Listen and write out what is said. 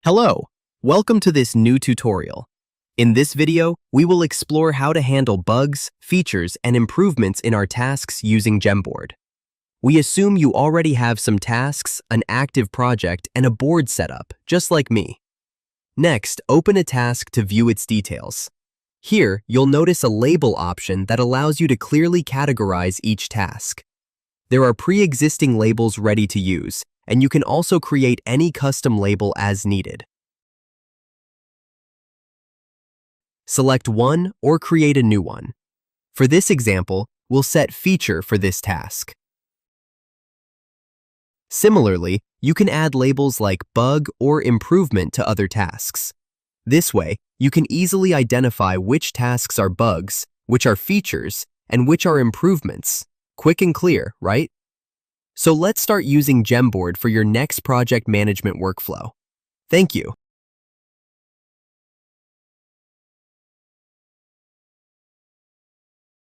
Hello, welcome to this new tutorial. In this video, we will explore how to handle bugs, features, and improvements in our tasks using GemBoard. We assume you already have some tasks, an active project, and a board setup, just like me. Next, open a task to view its details. Here, you'll notice a label option that allows you to clearly categorize each task. There are pre-existing labels ready to use, and you can also create any custom label as needed. Select one or create a new one. For this example, we'll set feature for this task. Similarly, you can add labels like bug or improvement to other tasks. This way, you can easily identify which tasks are bugs, which are features, and which are improvements. Quick and clear, right? So let's start using GemBoard for your next project management workflow. Thank you.